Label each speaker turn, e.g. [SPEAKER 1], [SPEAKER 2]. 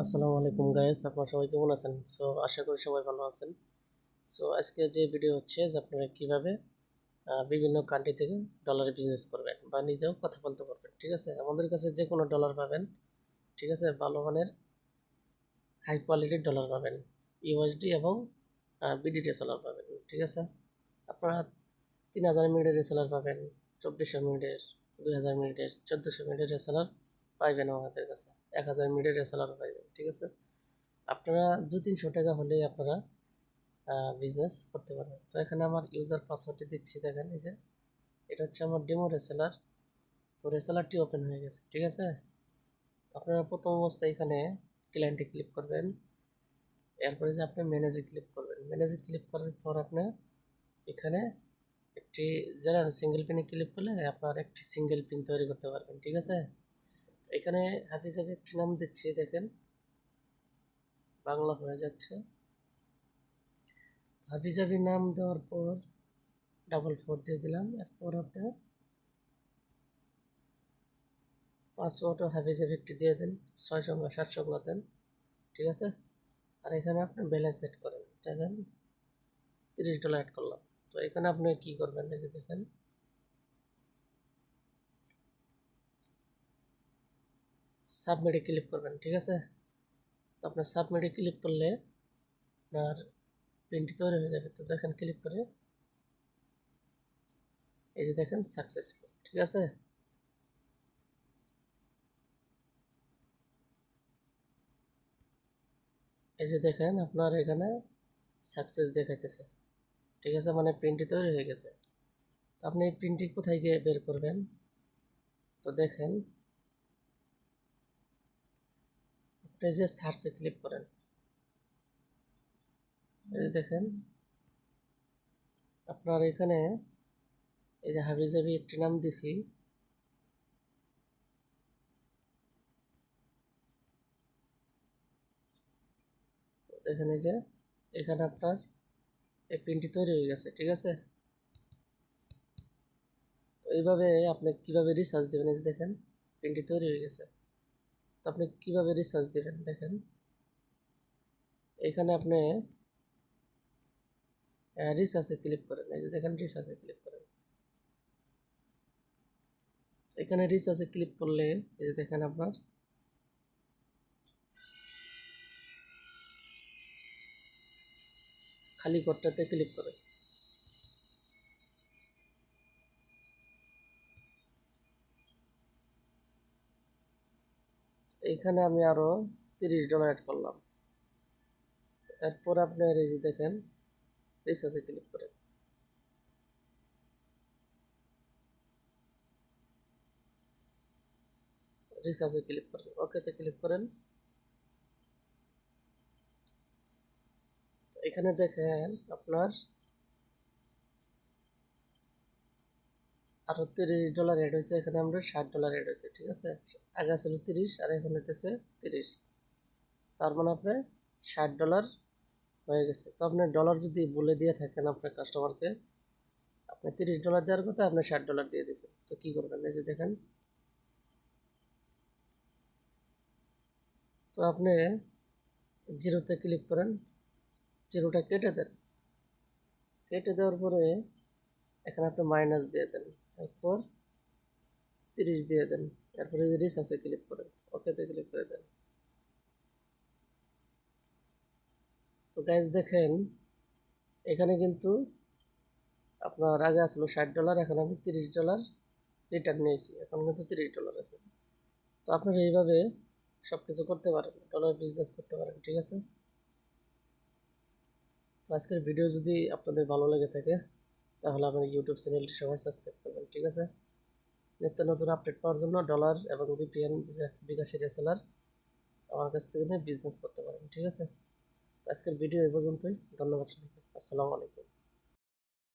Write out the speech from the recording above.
[SPEAKER 1] আসসালামু আলাইকুম গাইস, আপনারা সবাই কেমন আছেন? আশা করি সবাই ভালো আছেন। আজকে যে ভিডিও হচ্ছে যে আপনারা কীভাবে বিভিন্ন কান্ট্রি থেকে ডলারে বিজনেস করবেন বা নিজেও কথা বলতে পারবেন। ঠিক আছে, আমাদের কাছে যে কোনো ডলার পাবেন। ঠিক আছে, ভালো মানের হাই কোয়ালিটির ডলার পাবেন, ইউএসডি এবং বিডি রেসেলার পাবেন। ঠিক আছে, আপনারা 3000 মিনিটের রেসেলার পাবেন, 2400 মিনিটের, 2000 মিনিটের, 1400 মিনিটের রেসেলার পাইবেন আমাদের কাছে, 1000 মিনিটের রেসেলার পাইবেন। ঠিক আছে, আপনারা 200-300 টাকা হলেই আপনারা বিজনেস করতে পারবেন। তো এখানে আমার ইউজার পাসওয়ার্ডটি দিচ্ছি, দেখেন এই যে এটা হচ্ছে আমার ডেমো রেসেলার। তো রেসেলারটি ওপেন হয়ে গেছে। ঠিক আছে, আপনারা প্রথম অবস্থায় এখানে ক্লায়েন্টে ক্লিক করবেন, এরপরে যে আপনি ম্যানেজে ক্লিক করবেন। ম্যানেজে ক্লিক করার পর আপনি এখানে একটি জেনারেল সিঙ্গেল পিনে ক্লিক করলে আপনার একটি সিঙ্গেল পিন তৈরি করতে পারবেন। ঠিক আছে, এখানে হাফিজ আমি একটি নাম দিচ্ছি, দেখেন বাংলা হয়ে যাচ্ছে। হাফিজাবি নাম দেওয়ার পর 444 দিয়ে দিলাম। এরপর আপনি পাসওয়ার্ডও হাফিজাবি একটি দিয়ে দেন, 6 সংখ্যা 7 সংখ্যা দেন। ঠিক আছে, আর এখানে আপনি ব্যালেন্স সেট করেন, দেখেন $30 অ্যাড করলাম। তো এখানে আপনি কি করবেন, এই যে দেখেন সাবমিটে ক্লিক করবেন। ঠিক আছে, তো আপনার সাবমিটে ক্লিক করলে আপনার প্রিন্টটি তৈরি হয়ে যাবে। তো দেখেন ক্লিক করে এই যে দেখেন সাকসেসফুল। ঠিক আছে, এই যে দেখেন আপনার এখানে সাকসেস দেখাইতেছে। ঠিক আছে, মানে প্রিন্টটি তৈরি হয়ে গেছে। তো আপনি এই প্রিন্টটি কোথায় গিয়ে বের করবেন? তো দেখেন আপনি যে সার্চে ক্লিক করেন, এই যে দেখেন আপনার এখানে এই যে হাবিজাবি একটি নাম দিছি, তো দেখেন এই যে এখানে আপনার এই প্রিন্টটি তৈরি হয়ে গেছে। ঠিক আছে, তো এইভাবে আপনি কিভাবে রিসার্চ দেবেন, এই যে দেখেন প্রিন্টটি তৈরি হয়ে গেছে। তো আপনি কিভাবে রিসার্চ দেবেন, দেখেন এখানে আপনি রিসার্চে ক্লিক করেন, এই যে দেখেন রিসার্চে ক্লিক করেন। এখানে রিসার্চে ক্লিক করলে এই যে দেখেন আপনার খালি ঘরটাতে ক্লিক করেন। এইখানে আমি আরও $30 অ্যাড করলাম। এরপর আপনার এই যে দেখেন রিসার্চে ক্লিক করেন। রিসার্চে ক্লিক করেন, ওকেতে ক্লিক করেন। এখানে দেখেন আপনার আরও $30 অ্যাড হয়েছে। এখানে আমরা $60 অ্যাড হয়েছে। ঠিক আছে, আগে ছিল 30 আর এখন হইতেছে 30, তার মানে আপনার $60 হয়ে গেছে। তো আপনি ডলার যদি বলে দিয়ে থাকেন আপনার কাস্টমারকে, আপনি $30 দেওয়ার কথা, আপনি $60 দিয়ে দিয়েছেন। তো কী করবেন, এই যে দেখেন, তো আপনি জিরোতে ক্লিক করেন, জিরোটা কেটে দেন। কেটে দেওয়ার পরে এখানে আপনি মাইনাস দিয়ে দেন, এরপর 30 দিয়ে দেন। এরপরে রিসার্চে ক্লিক করেন, ওকেতে ক্লিক করে দেন। তো গাইজ দেখেন এখানে কিন্তু আপনার আগে আসলো $60, এখন আমি $30 রিটার্ন নিয়েছি, এখন কিন্তু $30 আছে। তো আপনারা এইভাবে সব কিছু করতে পারেন, ডলার বিজনেস করতে পারেন। ঠিক আছে, তো আজকের ভিডিও যদি আপনাদের ভালো লেগে থাকে তাহলে আমার ইউটিউব চ্যানেলটি সবাই সাবস্ক্রাইব করবেন। ঠিক আছে, নিত্য নতুন আপডেট পাওয়ার জন্য ডলার এবং ভিপিএন বিকাশি রেসেলার আমার কাছ থেকে নিয়ে বিজনেস করতে পারেন। ঠিক আছে, আজকের ভিডিও এই পর্যন্তই। ধন্যবাদ সবাইকে। আসসালামু আলাইকুম।